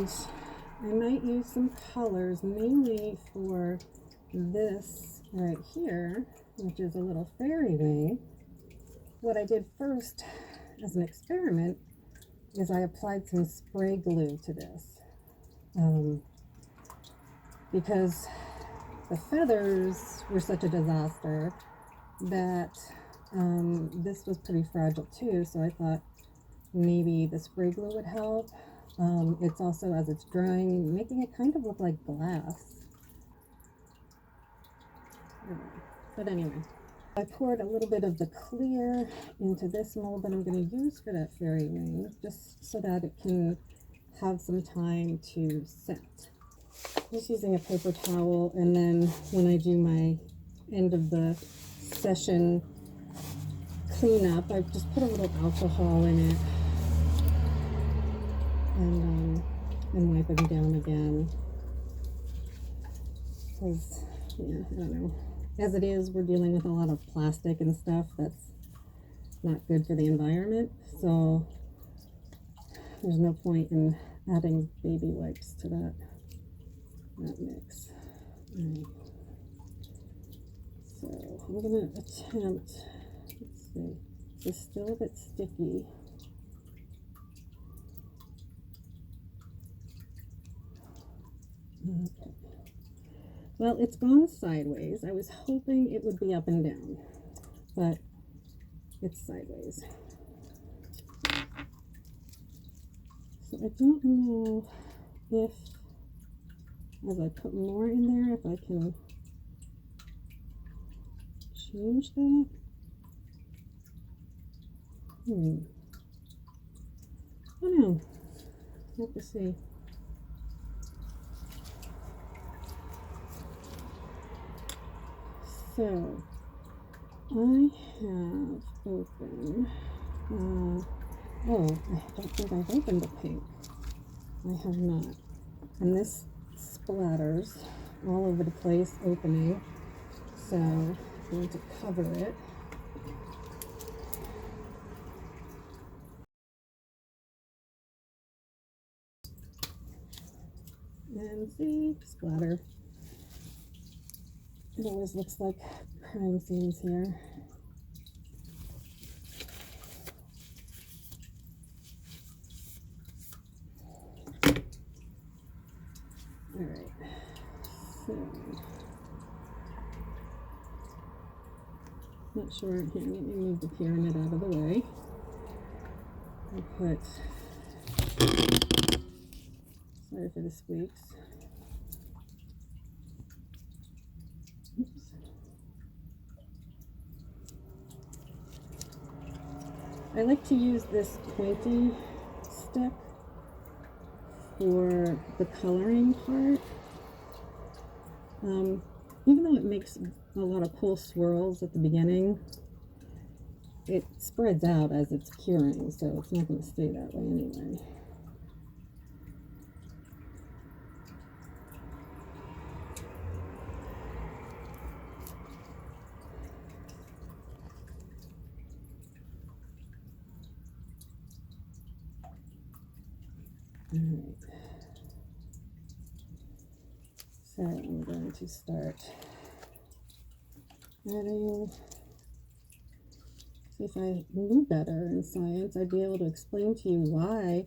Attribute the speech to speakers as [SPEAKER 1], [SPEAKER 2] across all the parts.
[SPEAKER 1] I might use some colors, mainly for this right here, which is a little fairy wing. What I did first as an experiment is I applied some spray glue to this because the feathers were such a disaster that this was pretty fragile too, so I thought maybe the spray glue would help. It's also, as it's drying, making it kind of look like glass. But anyway, I poured a little bit of the clear into this mold that I'm going to use for that fairy wing, just so that it can have some time to set. Just using a paper towel, and then when I do my end of the session cleanup, I just put a little alcohol in it and wipe them down again. Because, yeah, I don't know. As it is, we're dealing with a lot of plastic and stuff that's not good for the environment, so there's no point in adding baby wipes to that mix. Right. So I'm going to attempt, let's see, it's still a bit sticky. Okay. Well, it's gone sideways. I was hoping it would be up and down, but it's sideways. So I don't know if, as I put more in there, if I can change that. I don't know. I have to see. So I have opened, oh, I don't think I've opened the pink. I have not. And this splatters all over the place opening. So I'm going to cover it. And see, splatter. It always looks like crime scenes here. Alright, so not sure. Here, let me move the pyramid out of the way. I'll put, sorry for the squeaks. Oops. I like to use this pointy stick for the coloring part. Even though it makes a lot of cool swirls at the beginning, it spreads out as it's curing, so it's not going to stay that way anyway. Alright. So I'm going to start adding. See, if I knew better in science, I'd be able to explain to you why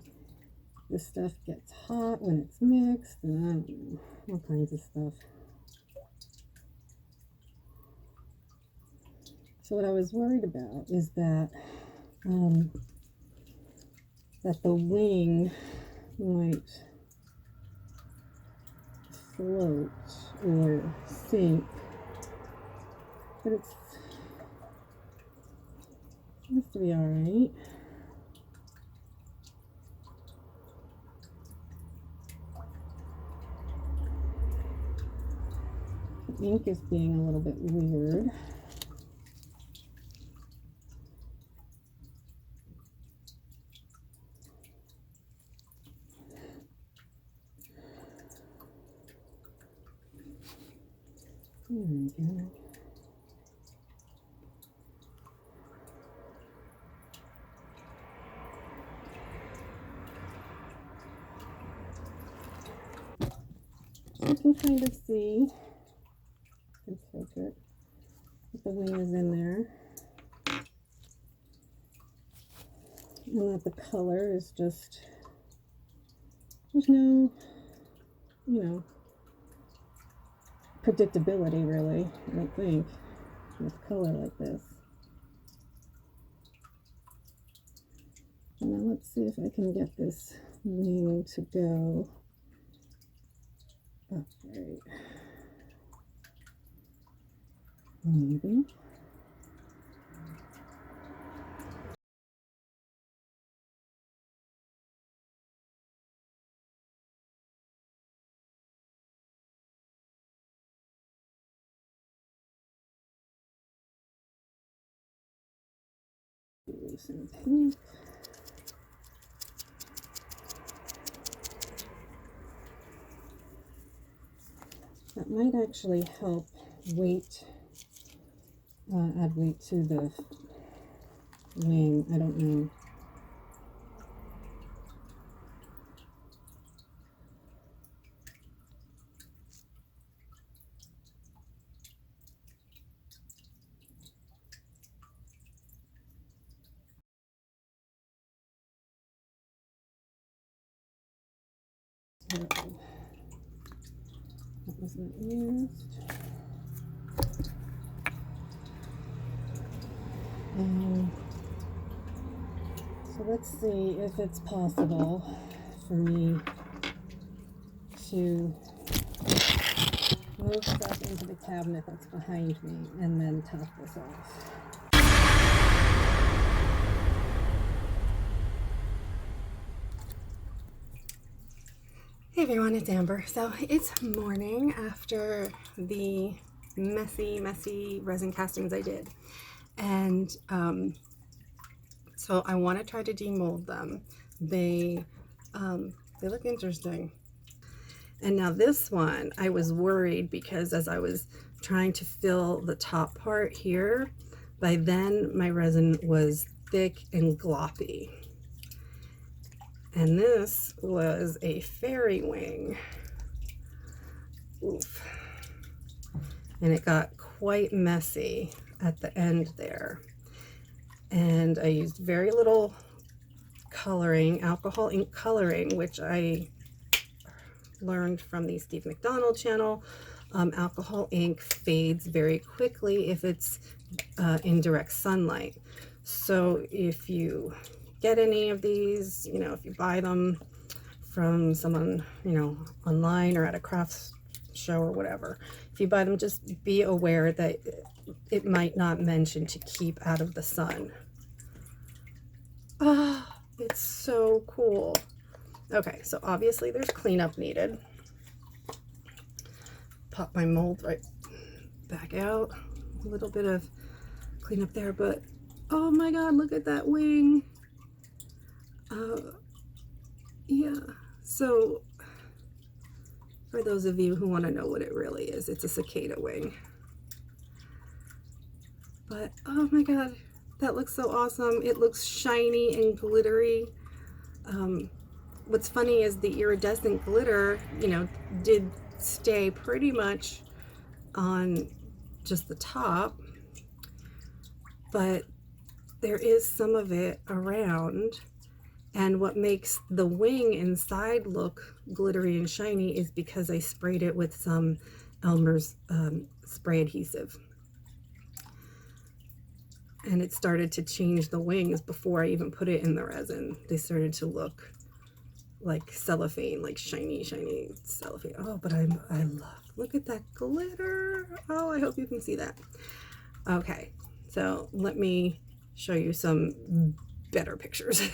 [SPEAKER 1] this stuff gets hot when it's mixed, and I don't know, all kinds of stuff. So what I was worried about is that that the wing might float or sink, but it seems to be all right. The ink is being a little bit weird. There we go. can kind of see, and filter it, that the wing is in there, and that the color is just, there's no, you know, predictability really, I don't think, with color like this. And now let's see if I can get this wing to go upright. Maybe. Some pink. That might actually help weight, add weight to the wing. I don't know. That was not used. So let's see if it's possible for me to move stuff into the cabinet that's behind me and then top this off. Hey everyone, it's Amber. So it's morning after the messy resin castings I did. And so I want to try to demold them. They look interesting. And now this one, I was worried because as I was trying to fill the top part here, by then my resin was thick and gloppy. And this was a fairy wing. Oof. And it got quite messy at the end there. And I used very little coloring, alcohol ink coloring, which I learned from the Steve McDonald channel. Alcohol ink fades very quickly if it's in direct sunlight. So if you get any of these, you know, if you buy them from someone, you know, online or at a crafts show or whatever, if you buy them, just be aware that it might not mention to keep out of the sun. Ah, it's so cool. Okay, so obviously there's cleanup needed. Pop my mold right back out. A little bit of cleanup there, but oh my god, look at that wing. Yeah, so for those of you who want to know what it really is, it's a cicada wing. But oh my god, that looks so awesome. It looks shiny and glittery. What's funny is the iridescent glitter, you know, did stay pretty much on just the top, but there is some of it around. And what makes the wing inside look glittery and shiny is because I sprayed it with some Elmer's spray adhesive. And it started to change the wings before I even put it in the resin. They started to look like cellophane, like shiny cellophane. Oh, but I love, look at that glitter. Oh, I hope you can see that. Okay, so let me show you some better pictures.